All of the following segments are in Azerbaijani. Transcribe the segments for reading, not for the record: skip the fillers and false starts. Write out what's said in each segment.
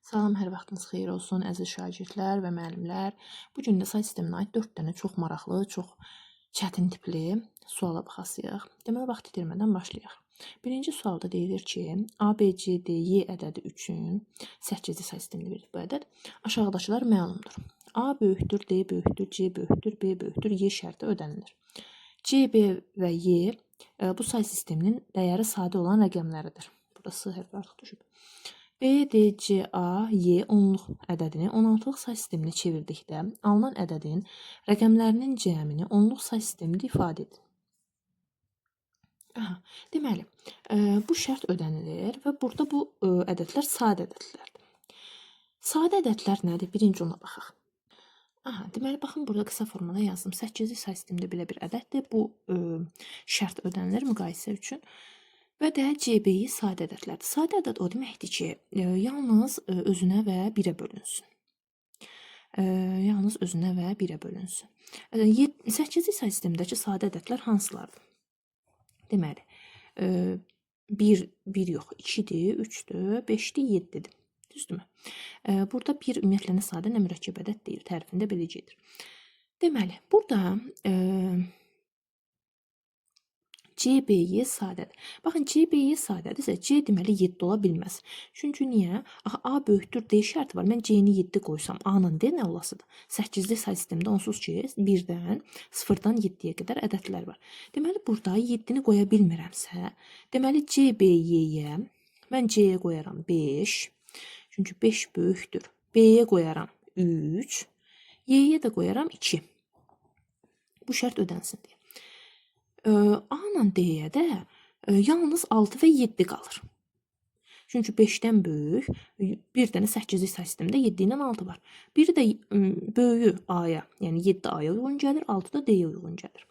Salam, hər vaxtınız xeyir olsun, əziz şagirdlər və müəllimlər. Bu gün də say sisteminə aid 4 dənə çox maraqlı, çox çətin tipli suala baxasıyıq. Deməli, vaxt itirmədən başlayaq. Birinci sualda deyilir ki, A, B, C, D, Y ədədi üçün 8-ci say sistemində verilib bu ədəd. Aşağıdakılar məlumdur. A böyükdür, D böyükdür, C böyükdür, B böyükdür, Y şərti ödənilir. C, B və Y bu say sisteminin dəyəri sadə olan rəqəmləridir. Burada S hərfi artıq düşüb. B, D, C, A, Y onluq ədədini 16-lıq say sisteminə çevirdikdə alınan ədədin rəqəmlərinin cəmini onluq say sistemində ifadə edin. Deməli, bu şərt ödənilir və burada bu ədədlər sadə ədədlərdir. Sadə ədədlər nədir? Birinci ona baxaq. Deməli, baxın, burada qısa formada yazdım. 8-ci say sistemində belə bir ədəddir. Bu şərt ödənilir müqayisə üçün. Və də CB-yi sadə ədədlərdir. Sadə ədəd o deməkdir ki, yalnız özünə və 1-ə bölünsün. Yalnız özünə və 1-ə bölünsün. 8-ci say sistemindəki sadə ədədlər hansılardır? Deməli, 1 yox, 2-dir, 3-dür, 5-dir, 7-dir. Düzdürmü? Burada 1 ümumiyyətlə nə sadə, nə mürəkkəb ədəd deyil. Tərifində belə gedir. Deməli, burada CB-yi sadədir. Baxın, CB-yi sadədirsə, C deməli 7 ola bilməz. Çünki niyə? A böyükdür D şərti var. Mən C-ni 7 qoysam, A-nın D nə olasıdır? 8-ci say sistemində onsuz ki, 1-dən 0-dan 7-yə qədər ədədlər var. Deməli, burada 7-ni qoya bilmirəmsə, deməli CB-yə mən C-yə qoyaram 5. Çünki 5 böyükdür. B-yə qoyaram 3. Y-yə də qoyaram 2. Bu şərt ödənsin deyə. A-la D-yə də yalnız 6 və 7 qalır. Çünki 5-dən böyük, bir dənə 8-ci say sistemində 7 ilə 6 var. Biri də böyüyü A-ya, yəni 7 A-ya uyğun gəlir, 6 da D-yə uyğun gəlir.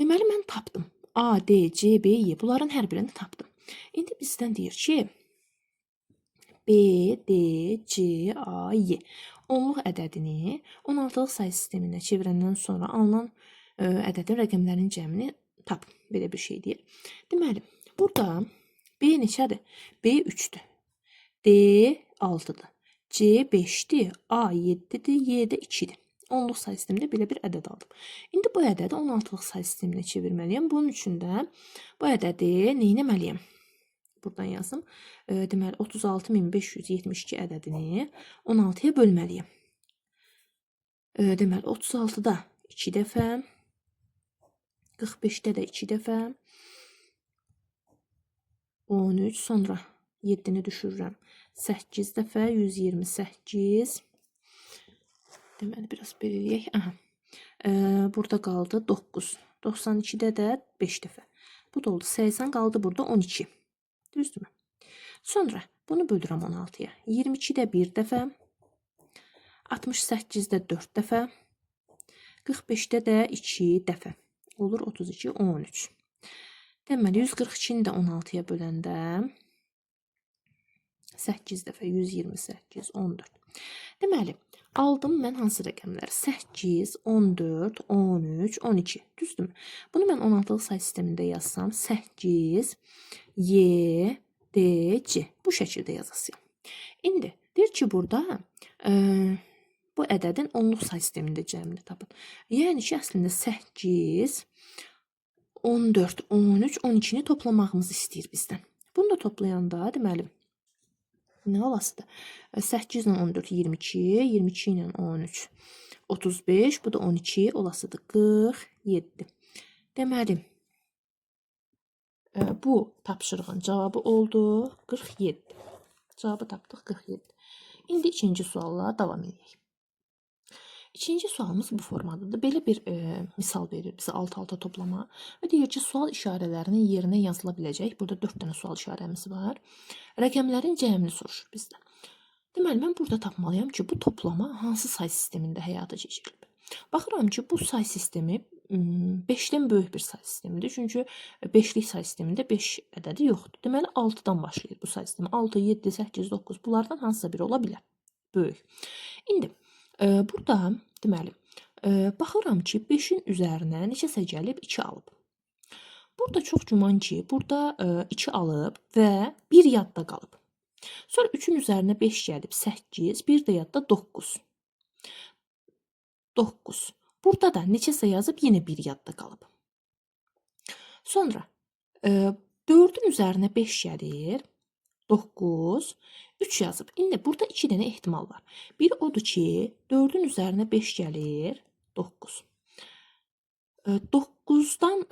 Deməli, mən tapdım. A, D, C, B, Y. Bunların hər birini tapdım. İndi bizdən deyir ki, B, D, C, A, Y. Onluq ədədini 16-lıq say sisteminə çevirəndən sonra alınan ədədin rəqəmlərinin cəmini tap. Belə bir şey deyir. Deməli, burada B neçədir? B 3-dür. D 6-dır. C 5-dir. A 7-dir. Y də 2-dir. Onluq say sistemində belə bir ədəd aldım. İndi bu ədədi 16-lıq say sisteminə çevirməliyəm. Bunun üçün də bu ədədi neynəməliyəm? Buradan yazdım. Deməli, 36572 ədədini 16-ya bölməliyəm. Deməli, 36-da 2 dəfə, 45-də də 2 dəfə, 13, sonra 7-ni düşürürəm. 8 dəfə, 128. Deməli, biraz belirləyək. Burada qaldı 9. 92-də də 5 dəfə. Bu da oldu 80, qaldı burada 12. Düzdürmü? Sonra bunu bölürəm 16-ya. 22-də 1 dəfə, 68-də 4 dəfə, 45-də də 2 dəfə. Olur 32, 13. Deməli, 142-ni də 16-ya böləndə 8 dəfə, 128, 14. Deməli, aldım mən hansı rəqəmlər? 8, 14, 13, 12. Düzdürmü? Bunu mən 16-lıq say sistemində yazsam, 8, Y, D, C. Bu şəkildə yazasıyam. İndi, deyir ki, burada bu ədədin onluq say sistemində cəmini tapın. Yəni ki, əslində 8, 14, 13, 12-ni toplamağımızı istəyir bizdən. Bunu da toplayanda, deməli, nə olasıdır? 8 ilə 14, 22, 22 ilə 13, 35, bu da 12 olasıdır, 47. Deməli, bu tapşırığın cavabı oldu 47. Cavabı tapdıq 47. İndi ikinci sualla davam edək. İkinci sualımız bu formadadır. Belə bir misal verir bizə alt-alta toplama. Və deyir ki, sual işarələrinin yerinə yazıla biləcək. Burada 4 dənə sual işarəmiz var. Rəqəmlərin cəmini soruşur bizdən. Deməli, mən burada tapmalıyam ki, bu toplama hansı say sistemində həyata keçirilib. Baxıram ki, bu say sistemi 5-dən böyük bir say sistemidir. Çünki 5-lik say sistemində 5 ədədi yoxdur. Deməli, 6-dan başlayır bu say sistemi. 6, 7, 8, 9 bunlardan hansısa biri ola bilər. Böyük. İndi, burada, deməli, baxıram ki, 5-in üzərinə neçəsə gəlib 2 alıb. Burada çox güman ki, burada 2 alıb və 1 yadda qalıb. Sonra 3-ün üzərinə 5 gəlib 8, bir də yadda 9. 9. Burada da neçəsə yazıb yenə bir yadda qalıb. Sonra 4-ün üzərinə 5 gəlir 9, 3 yazıb. İndi burada 2 dənə ehtimal var. Bir odur ki, 4-ün üzərinə 5 gəlir 9. 9-dan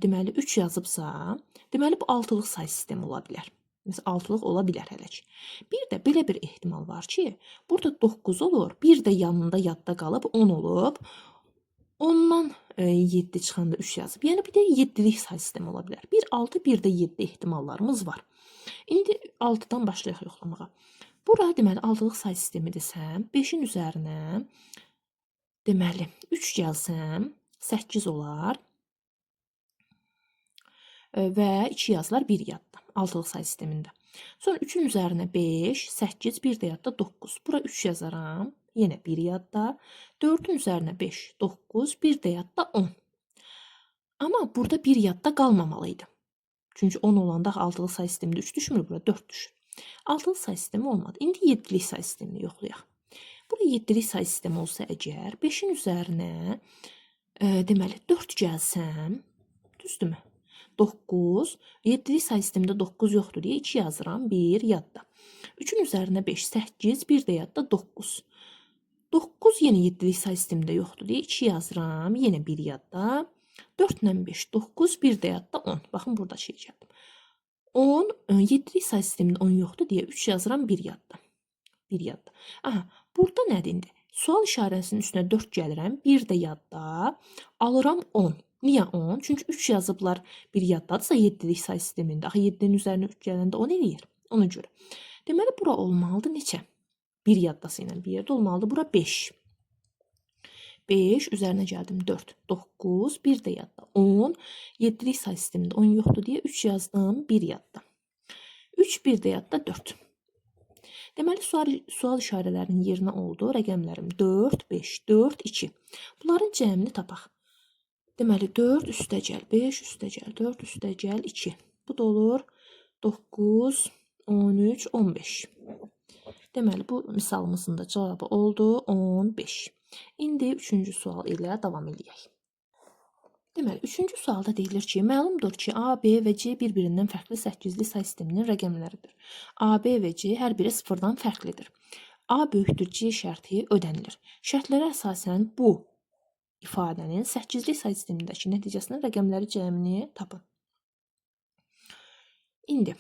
deməli 3 yazıbsa, deməli bu altılıq say sistemi ola bilər. Məsələn, altılıq ola bilər hələ ki. Bir də belə bir ehtimal var ki, burada 9 olur, bir də yanında yadda qalıb 10 olub. Ondan 7 çıxanda 3 yazıb. Yəni bir də 7-lik say sistemi ola bilər. Bir 6, bir də 7 ehtimallarımız var. İndi 6-dan başlayaq yoxlamağa. Bura deməli 6-lıq say sistemi desəm, 5-in üzərinə deməli 3 gəlsəm 8 olar və 2 yazılar 1 yadda 6-lıq say sistemində. Sonra 3-ün üzərinə 5, 8, bir də yadda 9. Bura 3 yazaram, yenə 1 yadda. 4-ün üzərinə 5, 9, bir də yadda 10. Amma burada 1 yadda qalmamalıydı. Çünki 10 olanda 6-lıq say sistemində 3 düşmür, bura 4 düşür. 6-lıq say sistemi olmadı. İndi 7-lik say sistemini yoxlayaq. Burada 7-lik say sistemi olsa əgər 5-in üzərinə deməli 4 gəlsəm, düzdürmü? 9, 7-lik say sistemində 9 yoxdur deyə 2 yazıram, 1 yadda. 3-ün üzərinə 5, 8, bir də yadda 9. 9 yenə 7-lik say sistemində yoxdur deyə 2 yazıram, yenə 1 yadda. 4 ilə 5, 9, bir də yadda 10. Baxın, burada şey gəldim. 10, 7-lik say sistemində 10 yoxdur deyə 3 yazıram, 1 yadda. 1 yadda. Aha, burada nədir indi? Sual işarəsinin üstünə 4 gəlirəm, 1 də yadda. Alıram 10. Niyə 10? Çünki 3 yazıblar, 1 yaddadırsa 7-lik say sistemində. Axı 7-nin üzərinə 3 gələndə 10 eləyir. Ona görə. Deməli, bura olmalıdır neçə? 1 yaddası ilə bir yerdə olmalıdır. Bura 5. 5, üzərinə gəldim 4, 9, bir də yadda 10. 7-lik say sistemində 10 yoxdur deyə 3 yazdım, 1 yadda. 3, bir də yadda 4. Deməli, sual işarələrinin yerinə oldu. Rəqəmlərim 4, 5, 4, 2. Bunların cəmini tapaq. Deməli, 4 üstə gəl, 5 üstə gəl, 4 üstə gəl, 2. Bu da olur 9, 13, 15. Deməli, bu misalımızın da cavabı oldu 15. İndi 3-cü sual ilə davam edək. Deməli, 3-cü sualda deyilir ki, məlumdur ki, A, B və C bir-birindən fərqli 8-li say sisteminin rəqəmləridir. A, B və C hər biri 0-dan fərqlidir. A böyükdür C şərti ödənilir. Şərtlərə əsasən bu ifadənin 8-li say sistemindəki nəticəsinin rəqəmləri cəmini tapın. İndi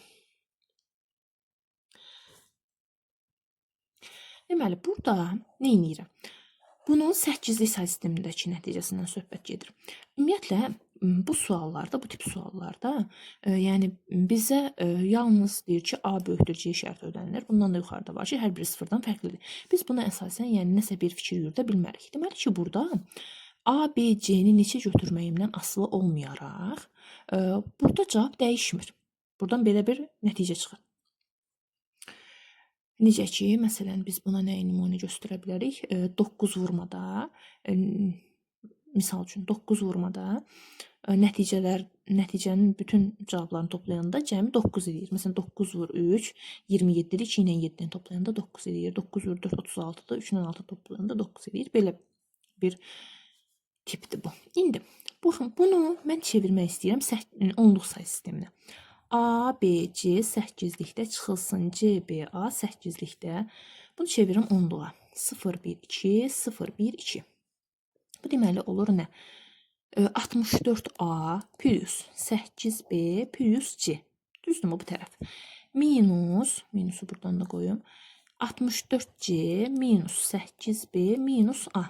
deməli, burada nə edirəm? Bunun 8-li say sistemindəki nəticəsindən söhbət gedir. Ümumiyyətlə, bu suallarda, bu tip suallarda, yəni bizə yalnız deyir ki, A böyükdür C şərti ödənilir. Bundan da yuxarıda var ki, hər biri 0-dan fərqlidir. Biz buna əsasən, yəni nəsə bir fikir yürüdə bilmərik. Deməli ki, burada A, B, C-ni neçə götürməyimdən asılı olmayaraq, burada cavab dəyişmir. Buradan belə bir nəticə çıxır. Necə ki, məsələn, biz buna nəyi nümunə göstərə bilərik? 9 vurmada, misal üçün 9 vurmada nəticənin bütün cavablarını toplayanda cəmi 9 edir. Məsələn, 9 vur 3, 27-dir, 2 ilə 7-ni toplayanda 9 edir. 9 vur 4, 36-da, 3 ilə 6 toplayanda 9 edir. Belə bir tipdir bu. İndi, bunu mən çevirmək istəyirəm 10-luq say sisteminə. A, B, C 8-likdə çıxılsın, C, B, A 8-likdə. Bunu çevirim 10-luğa. 0, 1, 2, 0, 1, 2. Bu deməli olur nə? 64A plus 8B plus C. Düzdürmü bu tərəf? Minusu buradan da qoyum. 64C minus 8B minus A.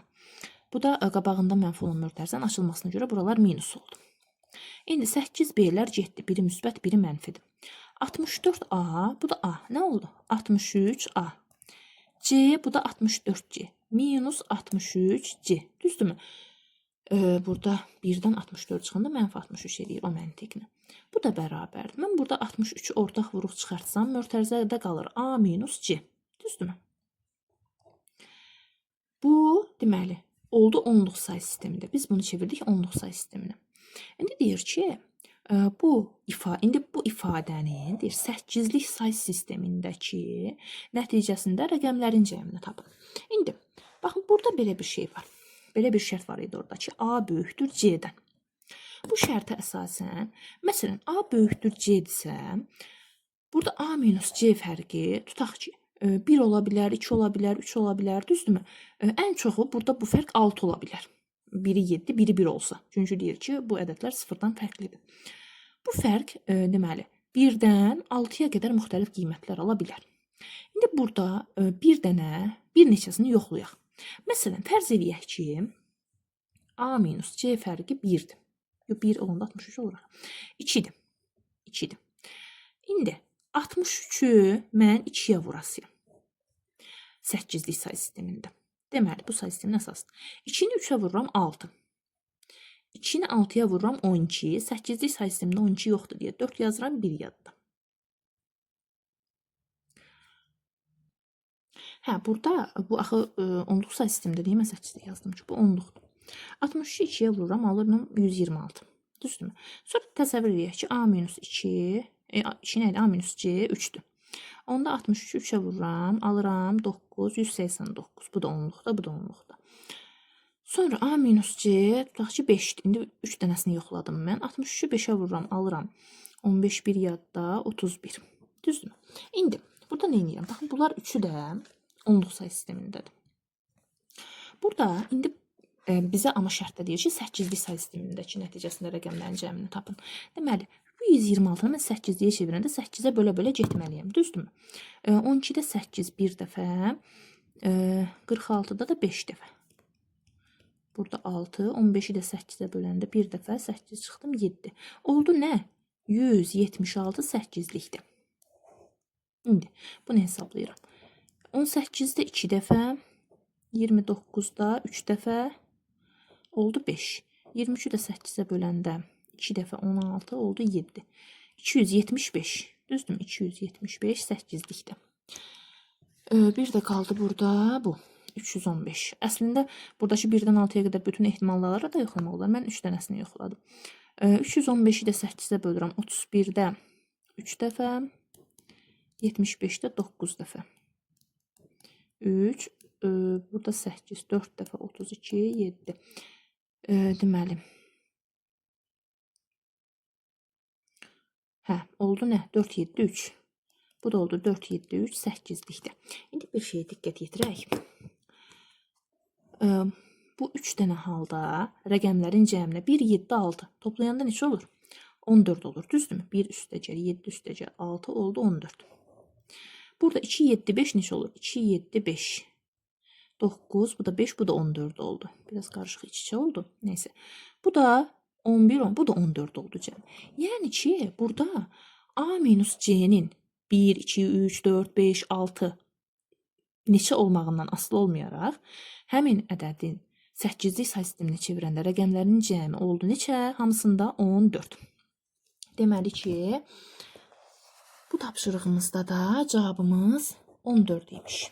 Bu da qabağında mənfi olan mötərizənin açılmasına görə buralar minus oldu. İndi 8B-lər getdi. Biri müsbət, biri mənfidir. 64A, bu da A. Nə oldu? 63A. C, bu da 64C. Minus 63C. Düzdürmü? Burada 1-dən 64 çıxanda mənfi 63 eləyir o məntiqlə. Bu da bərabərdir. Mən burada 63 ortaq vuruq çıxartsam, mötərizədə qalır A minus C. Düzdürmü? Bu, deməli, oldu 10-luq say sistemində. Biz bunu çevirdik 10-luq say sisteminə. İndi deyir ki, İndi bu ifadənin deyir 8-lik say sistemindəki nəticəsində rəqəmlərin cəmini tapın. İndi baxın burada belə bir şey var. Belə bir şərt var idi orada ki, A böyükdür C-dən. Bu şərtə əsasən, məsələn, A böyükdür C-dirsə, burada A minus C fərqi tutaq ki, 1 ola bilər, 2 ola bilər, 3 ola bilər, düzdürmü? Ən çoxu burada bu fərq 6 ola bilər. Biri 7, biri 1 olsa. Çünki deyir ki, bu ədədlər sıfırdan fərqlidir. Bu fərq deməli 1-dən 6-ya qədər müxtəlif qiymətlər ala bilər. İndi burada bir neçəsini yoxlayaq. Məsələn, fərz eləyək ki, A minus C fərqi 1-dir. 1 olanda 63 olur. 2-dir. 2-dir. İndi 63-ü mən 2-yə vurasıyam. 8-lik say sistemində. Deməli, bu say sistemin əsasıdır. 2-ni 3-ə vururam 6. 2-ni 6-ya vururam 12. 8-lik say sistemində 12 yoxdur deyə 4 yazıram, 1 yadda. Burada bu axı 10-luq say sistemində deyim, mən 8-də yazdım ki, bu 10-luqdur. 63-ü 2-yə vururam, alıram 126. Düzdürmü? Sonra təsəvvür edək ki, A minus 2, 2 nədir? A minus C 3-dür. Onda 63-ü 3-ə vururam, alıram 9, 189. Bu da 10-luqda, bu da 10-luqda. Sonra A minus C, tutaq ki 5-dir. İndi 3 dənəsini yoxladım mən. 63-ü 5-ə vururam, alıram 15, 1 yadda, 31. Düzdürmü? İndi burada nə edirəm? Baxın, bunlar üçü də 10-luq say sistemindədir. Burada indi bizə amma şərtdə deyir ki, 8-lik say sistemindəki nəticəsində rəqəmlərin cəmini tapın. Deməli, bu 126-nı mən 8-liyə çevirəndə 8-ə bölə-bölə getməliyəm, düzdürmü? 12-də 8 bir dəfə, 46-da da 5 dəfə. Burada 6, 15-i də 8-ə böləndə bir dəfə, 8 çıxdım 7. Oldu nə? 176 8-likdir. İndi bunu hesablayıram. 18-də 2 dəfə, 29-da 3 dəfə, oldu 5. 23-ü də 8-ə böləndə 2 dəfə 16, oldu 7. 275, düzdürmü? 275 8-likdir. Bir də qaldı burada bu. 315. Əslində, buradakı 1-dən 6-ya qədər bütün ehtimallara da yoxlamaq olar. Mən 3 dənəsini yoxladım. 315-i də 8-ə bölürəm. 31-də 3 dəfə, 75-də 9 dəfə. 3, burada 8, 4 dəfə 32, 7. Deməli. Oldu nə? 4, 7, 3. Bu da oldu 4, 7, 3, 8-likdir. İndi bir şeyə diqqət yetirək. Bu 3 dənə halda rəqəmlərin cəminə 1, 7, 6 toplayanda neçə olur? 14 olur, düzdürmü? 1 üstəcə, 7 üstəcə, 6 oldu 14. Burada 2, 7, 5 neçə olur? 2, 7, 5. 9, bu da 5, bu da 14 oldu. Biraz qarışıq iç-içə oldu. Neyse. Bu da 11, 10, bu da 14 oldu cəm. Yəni ki, burada A minus C-nin 1, 2, 3, 4, 5, 6 neçə olmağından asılı olmayaraq, həmin ədədin 8-lik say sisteminə çevirəndə rəqəmlərin cəmi oldu neçə? Hamısında 14. Deməli ki, bu tapşırığımızda da cavabımız 14 imiş.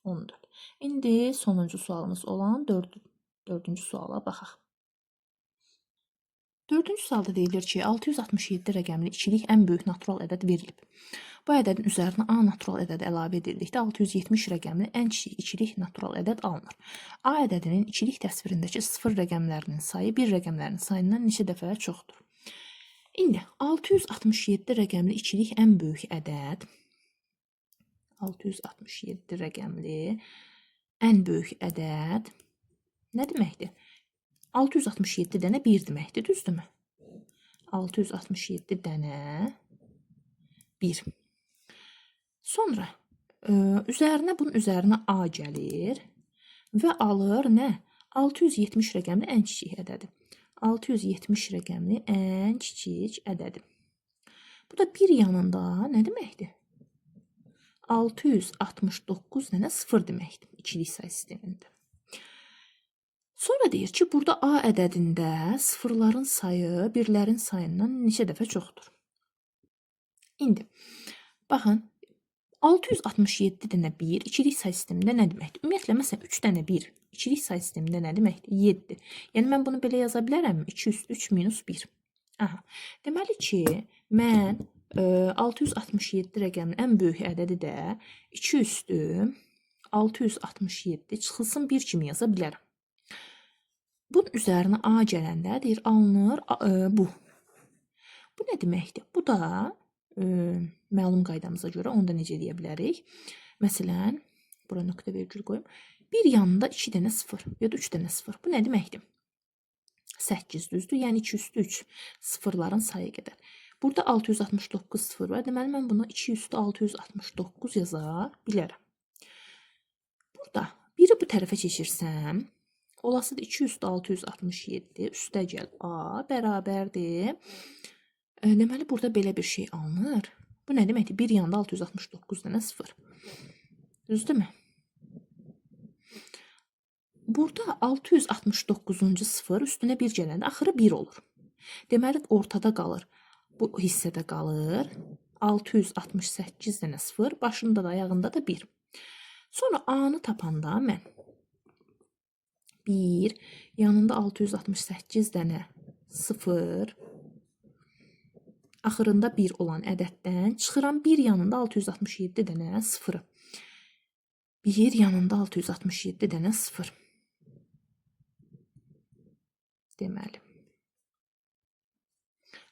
14. İndi sonuncu sualımız olan dördüncü suala baxaq. Dördüncü sualda deyilir ki, 667 rəqəmli ikilik ən böyük natural ədəd verilib. Bu ədədin üzərinə A natural ədədi əlavə edildikdə 670 rəqəmli ən kiçik ikilik natural ədəd alınır. A ədədinin ikilik təsvirindəki 0 rəqəmlərinin sayı 1 rəqəmlərinin sayından neçə dəfə çoxdur? İndi 667 rəqəmli ikilik ən böyük ədəd, 667 rəqəmli ən böyük ədəd nə deməkdir? 667 dənə 1 deməkdir, düzdürmü? 667 dənə 1. Sonra bunun üzərinə A gəlir və alır nə? 670 rəqəmli ən kiçik ədədi. 670 rəqəmli ən kiçik ədədi. Bu da bir yanında nə deməkdir? 669 dənə 0 deməkdir ikilik say sistemində. Sonra deyir ki, burada A ədədində sıfırların sayı birlərin sayından neçə dəfə çoxdur? İndi, baxın, 667 dənə 1 ikilik say sistemində nə deməkdir? Ümumiyyətlə, məsələn, 3 dənə 1 ikilik say sistemində nə deməkdir? 7. Yəni, mən bunu belə yaza bilərəmmi? 2 üstü 3 minus 1. Aha. Deməli ki, mən 667 rəqəminin ən böyük ədədi də 2 üstü 667 çıxılsın 1 kimi yaza bilərəm. Bunun üzərinə A gələndə deyir alınır bu. Bu nə deməkdir? Bu da məlum qaydamıza görə onu da necə deyə bilərik? Məsələn, bura nöqtə vergül qoyum. Bir yanında 2 dənə 0 ya da 3 dənə 0. Bu nə deməkdir? 8 düzdür. Yəni 2 üstü 3 sıfırların sayı qədər. Burada 669 sıfır var. Deməli mən buna 2 üstü 669 yaza bilərəm. Burada biri bu tərəfə keçirsəm, olasıdır 2 üstü 667 üstə gəl A bərabərdir. Deməli burada belə bir şey alınır. Bu nə deməkdir? Bir yanda 669 dənə 0. Düzdürmü? Burada 669-cu 0 üstünə 1 gələndə axırı 1 olur. Deməli ortada qalır. Bu hissədə qalır 668 dənə 0, başında da ayağında da 1. Sonra A-nı tapanda mən 1, yanında 668 dənə 0, axırında 1 olan ədəddən çıxıram 1 yanında 667 dənə 0. 1 yanında 667 dənə 0. Deməli.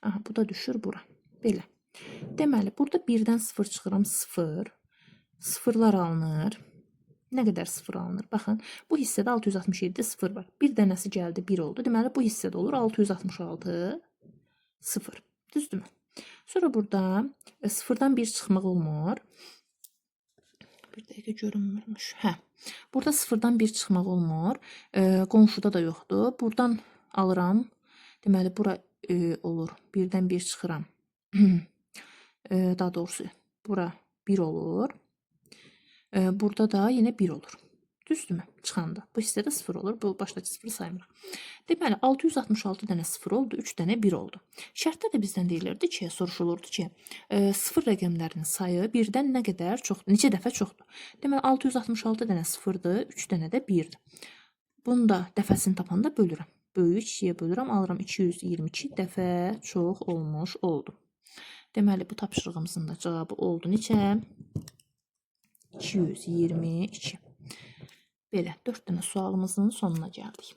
Aha, bu da düşür bura. Belə. Deməli, burada 1-dən 0 çıxıram 0. Sıfırlar alınır. Nə qədər 0 alınır? Baxın, bu hissədə 667 0 var. Bir dənəsi gəldi 1 oldu. Deməli, bu hissədə olur 666 0. Düzdürmü? Sonra burada 0-dan 1 çıxmaq olmur. Bir dəqiqə görünmürmüş. Hə. Burada 0-dan 1 çıxmaq olmur. Qonşuda da yoxdur. Buradan alıram. Deməli, bura olur. 1-dən 1 çıxıram. Daha doğrusu, bura 1 olur. Burada da yenə 1 olur. Düzdürmü? Çıxanda. Bu hissədə 0 olur. Bu başdakı 0-ı saymırıq. Deməli, 666 dənə 0 oldu, 3 dənə 1 oldu. Şərtdə də bizdən deyilirdi ki, soruşulurdu ki, 0 rəqəmlərinin sayı 1-dən nə qədər çoxdur, neçə dəfə çoxdur. Deməli, 666 dənə 0-dır, 3 dənə də 1-dir. Bunu da dəfəsini tapanda bölürəm. Böyük 2-yə bölürəm, alıram 222 dəfə çox olmuş oldu. Deməli, bu tapşırığımızın da cavabı oldu neçə? 222. Belə, 4 dənə sualımızın sonuna gəldik.